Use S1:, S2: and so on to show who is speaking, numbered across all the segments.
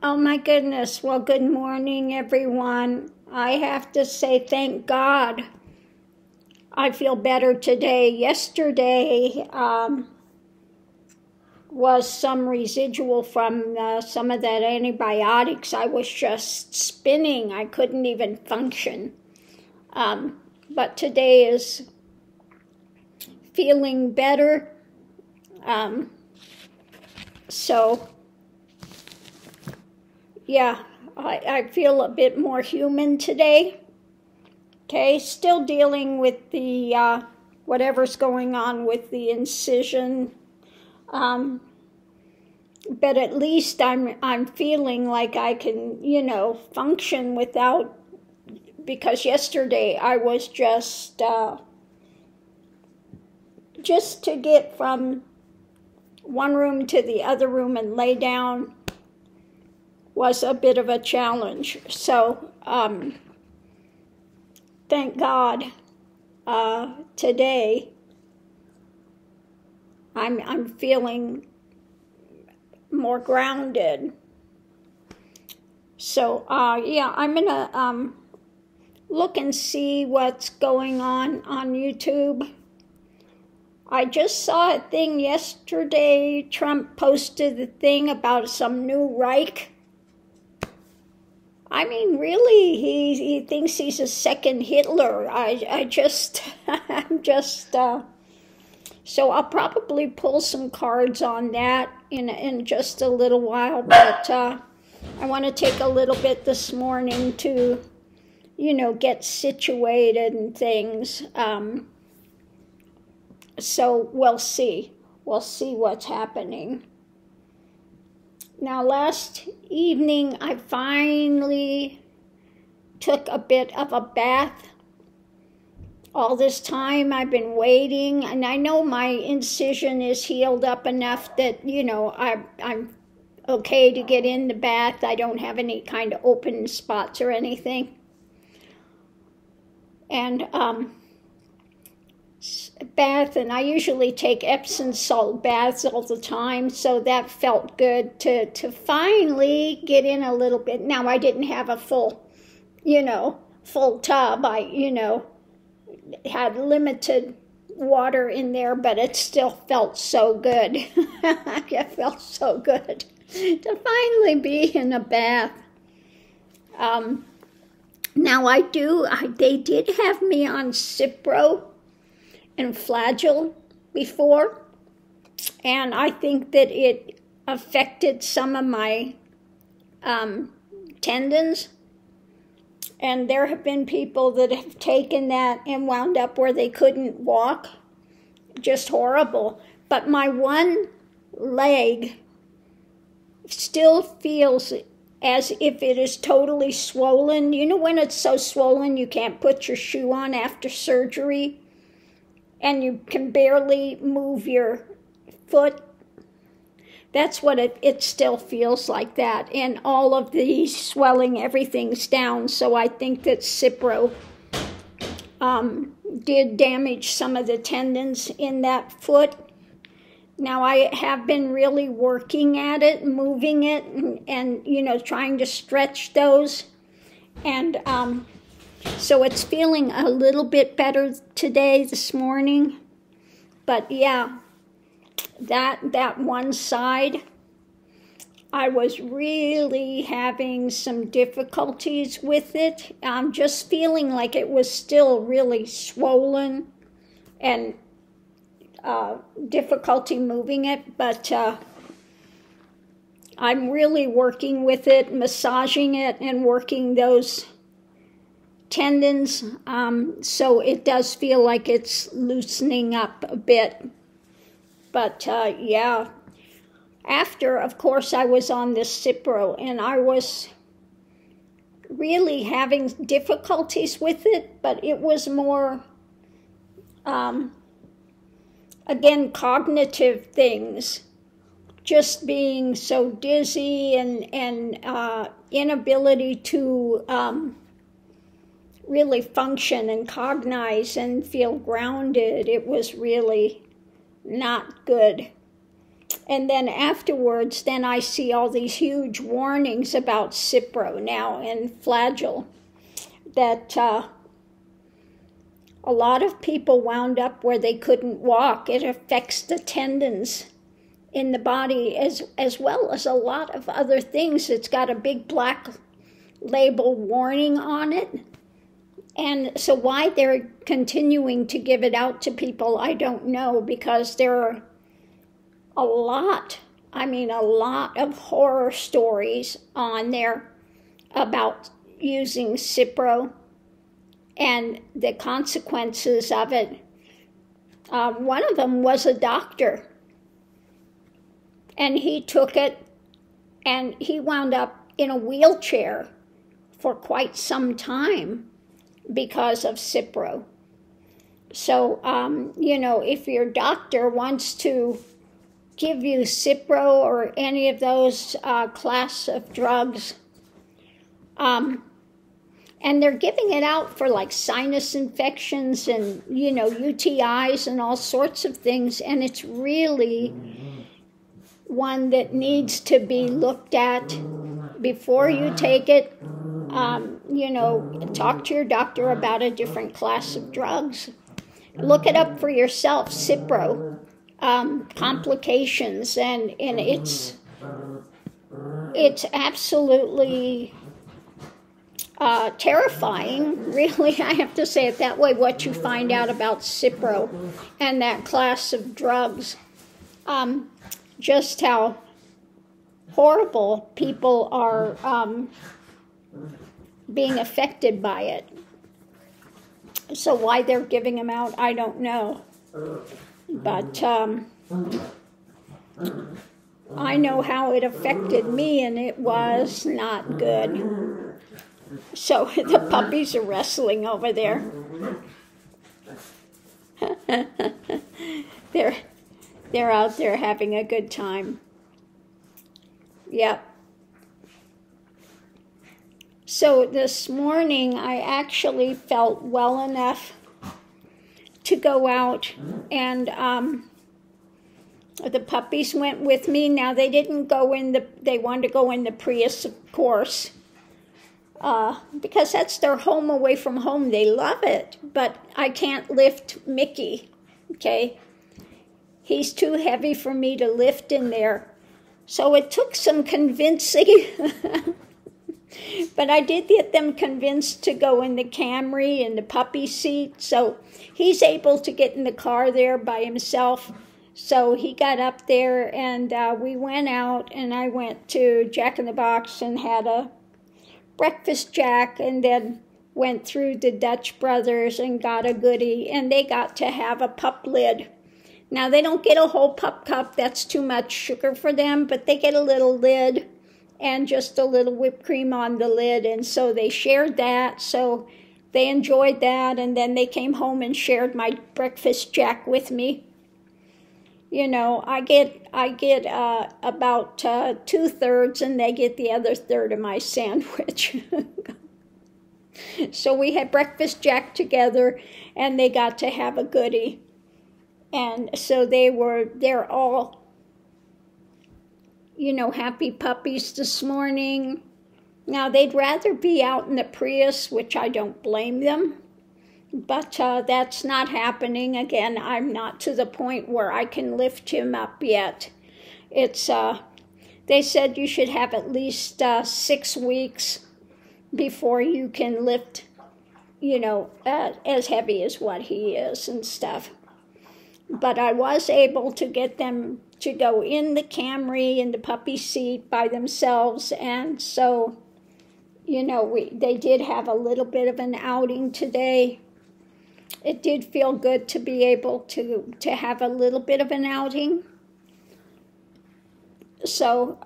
S1: Oh my goodness. Well, good morning, everyone. I have to say thank God. I feel better today. Yesterday was some residual from some of that antibiotics. I was just spinning. I couldn't even function. But today is feeling better. So, yeah, I feel a bit more human today. Okay, still dealing with the whatever's going on with the incision. But at least I'm feeling like I can, function without, because yesterday I was just to get from one room to the other room and lay down was a bit of a challenge. So, thank God, today I'm feeling more grounded. So, yeah, I'm gonna look and see what's going on YouTube. I just saw a thing yesterday. Trump posted the thing about some new Reich. I mean, really, he thinks he's a second Hitler. I'm just, so I'll probably pull some cards on that in just a little while, but I want to take a little bit this morning to, get situated and things. So we'll see. We'll see what's happening. Now, last evening, I finally took a bit of a bath. All this time, I've been waiting, and I know my incision is healed up enough that, I'm okay to get in the bath. I don't have any kind of open spots or anything. And bath, and I usually take Epsom salt baths all the time, so that felt good to finally get in a little bit. Now, I didn't have a full tub. I had limited water in there, but it still felt so good. It felt so good to finally be in a bath. Now they did have me on Cipro and Flagyl before, and I think that it affected some of my tendons, and there have been people that have taken that and wound up where they couldn't walk. Just horrible. But my one leg still feels as if it is totally swollen. You know when it's so swollen you can't put your shoe on after surgery? And you can barely move your foot? That's what it still feels like that. And all of the swelling, everything's down. So I think that Cipro did damage some of the tendons in that foot. Now, I have been really working at it, moving it, and trying to stretch those. And so it's feeling a little bit better today, this morning. But yeah, that one side, I was really having some difficulties with it. I'm just feeling like it was still really swollen and difficulty moving it, but I'm really working with it, massaging it and working those tendons, so it does feel like it's loosening up a bit. But yeah, after, of course, I was on this Cipro, and I was really having difficulties with it, but it was more, again, cognitive things, just being so dizzy and inability to really function and cognize and feel grounded. It was really not good. And then afterwards, then I see all these huge warnings about Cipro now and Flagyl, that a lot of people wound up where they couldn't walk. It affects the tendons in the body as well as a lot of other things. It's got a big black label warning on it. And so why they're continuing to give it out to people, I don't know, because there are a lot of horror stories on there about using Cipro and the consequences of it. One of them was a doctor, and he took it, and he wound up in a wheelchair for quite some time because of Cipro. So, if your doctor wants to give you Cipro or any of those class of drugs, and they're giving it out for like sinus infections and, UTIs and all sorts of things, and it's really one that needs to be looked at before you take it. Talk to your doctor about a different class of drugs. Look it up for yourself, Cipro, complications, and it's absolutely terrifying, really. I have to say it that way, what you find out about Cipro and that class of drugs. Just how horrible people are being affected by it. So why they're giving them out, I don't know. But I know how it affected me, and it was not good. So the puppies are wrestling over there. They're out there having a good time. Yep. So this morning I actually felt well enough to go out, and the puppies went with me. Now they didn't go they wanted to go in the Prius, of course, because that's their home away from home. They love it, but I can't lift Mickey, okay? He's too heavy for me to lift in there. So it took some convincing, but I did get them convinced to go in the Camry in the puppy seat. So he's able to get in the car there by himself. So he got up there, and we went out, and I went to Jack in the Box and had a breakfast jack, and then went through the Dutch Brothers and got a goodie, and they got to have a pup lid. Now, they don't get a whole pup cup. That's too much sugar for them, but they get a little lid and just a little whipped cream on the lid, and so they shared that, so they enjoyed that, and then they came home and shared my breakfast jack with me. I get about 2/3, and they get the other third of my sandwich. So we had breakfast jack together, and they got to have a goodie. And so they're all, happy puppies this morning. Now, they'd rather be out in the Prius, which I don't blame them, but that's not happening. Again, I'm not to the point where I can lift him up yet. It's, they said you should have at least 6 weeks before you can lift, as heavy as what he is and stuff. But I was able to get them to go in the Camry, in the puppy seat by themselves. And so, they did have a little bit of an outing today. It did feel good to be able to have a little bit of an outing. So,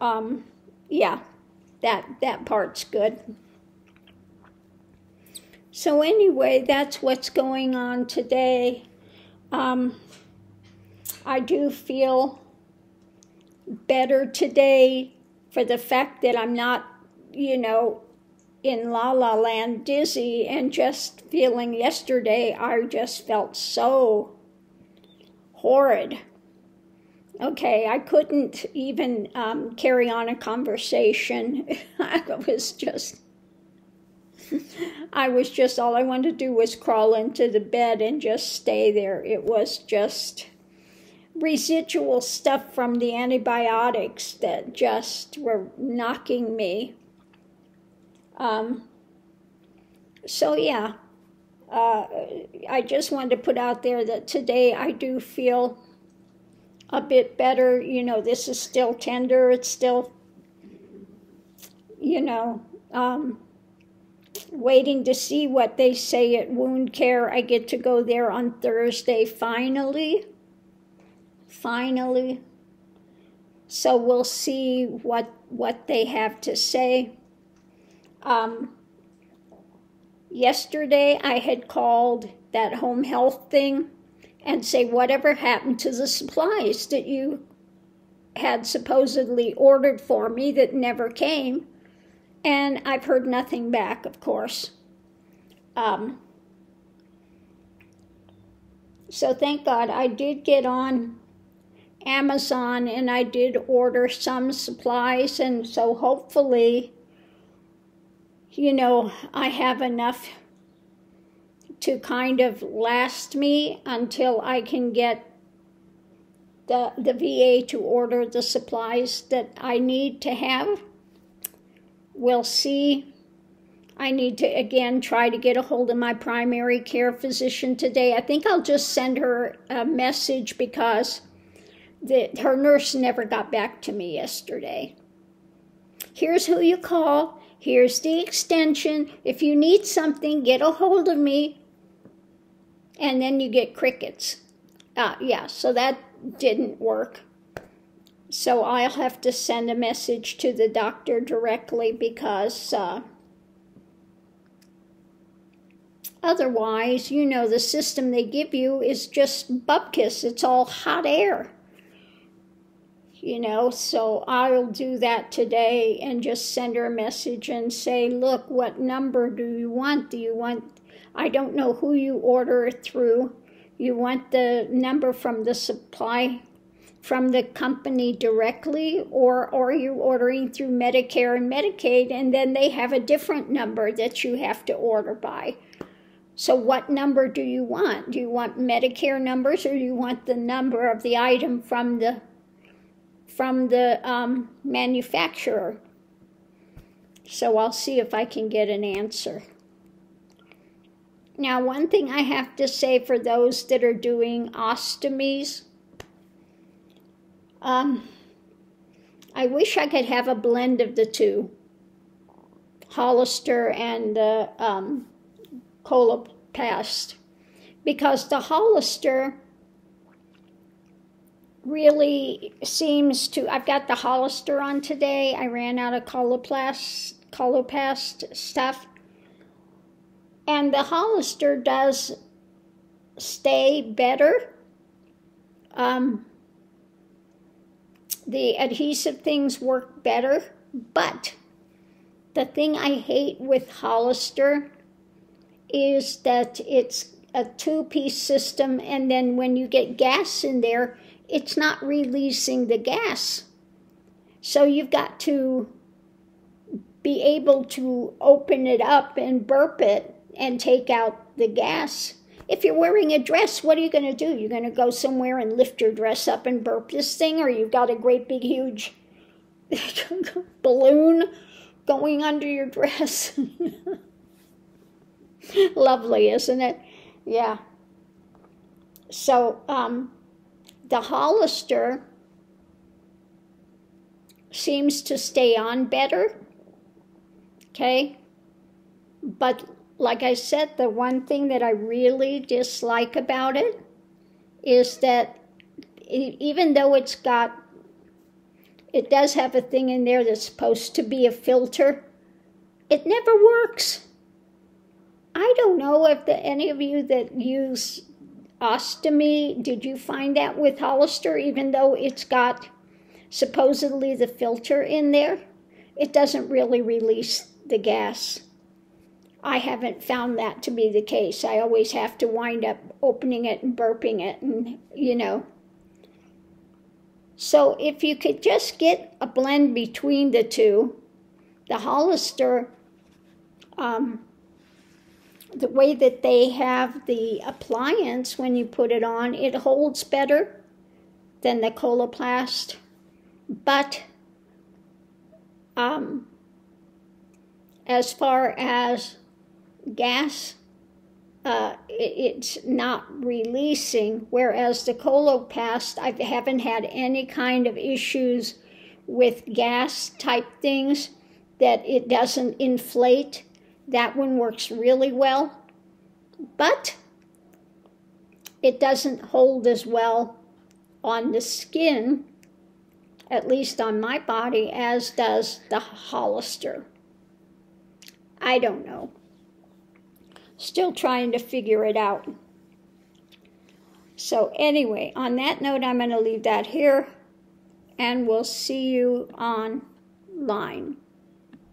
S1: that part's good. So anyway, that's what's going on today. I do feel better today for the fact that I'm not, in La La Land dizzy, and just feeling yesterday, I just felt so horrid. Okay, I couldn't even carry on a conversation. I was just, all I wanted to do was crawl into the bed and just stay there. It was just residual stuff from the antibiotics that just were knocking me. So yeah, I just wanted to put out there that today I do feel a bit better. You know, this is still tender. It's still, you know, waiting to see what they say at wound care. I get to go there on Thursday, finally. So we'll see what they have to say. Yesterday I had called that home health thing and say, whatever happened to the supplies that you had supposedly ordered for me that never came? And I've heard nothing back, of course. So thank God I did get on Amazon and I did order some supplies, and so hopefully, you know, I have enough to kind of last me until I can get the VA to order the supplies that I need to have. We'll see. I need to, again, try to get a hold of my primary care physician today. I think I'll just send her a message because her nurse never got back to me yesterday. Here's who you call. Here's the extension. If you need something, get a hold of me. And then you get crickets. Yeah, so that didn't work. So I'll have to send a message to the doctor directly because otherwise, you know, the system they give you is just bupkis. It's all hot air. You know, so I'll do that today and just send her a message and say, look, what number do you want? Do you want, I don't know who you order it through. You want the number from the supply, from the company directly, or are you ordering through Medicare and Medicaid, and then they have a different number that you have to order by? So what number do you want? Do you want Medicare numbers, or do you want the number of the item from the manufacturer? So I'll see if I can get an answer. Now, one thing I have to say for those that are doing ostomies, I wish I could have a blend of the two, Hollister and Coloplast, because the Hollister really seems to, I've got the Hollister on today. I ran out of Coloplast stuff. And the Hollister does stay better. The adhesive things work better. But the thing I hate with Hollister is that it's a two-piece system, and then when you get gas in there, it's not releasing the gas. So you've got to be able to open it up and burp it and take out the gas. If you're wearing a dress, what are you going to do? You're going to go somewhere and lift your dress up and burp this thing, or you've got a great big huge balloon going under your dress. Lovely, isn't it? Yeah. So the Hollister seems to stay on better. Okay? But like I said, the one thing that I really dislike about it is that even though it does have a thing in there that's supposed to be a filter, it never works. I don't know if any of you that use ostomy, did you find that with Hollister, even though it's got supposedly the filter in there, it doesn't really release the gas. I haven't found that to be the case. I always have to wind up opening it and burping it, and you know. So if you could just get a blend between the two, the Hollister, the way that they have the appliance when you put it on, it holds better than the Coloplast, but as far as gas, it's not releasing, whereas the Coloplast, I haven't had any kind of issues with gas type things, that it doesn't inflate. That one works really well, but it doesn't hold as well on the skin, at least on my body, as does the Hollister. I don't know. Still trying to figure it out. So anyway, on that note, I'm going to leave that here, and we'll see you online.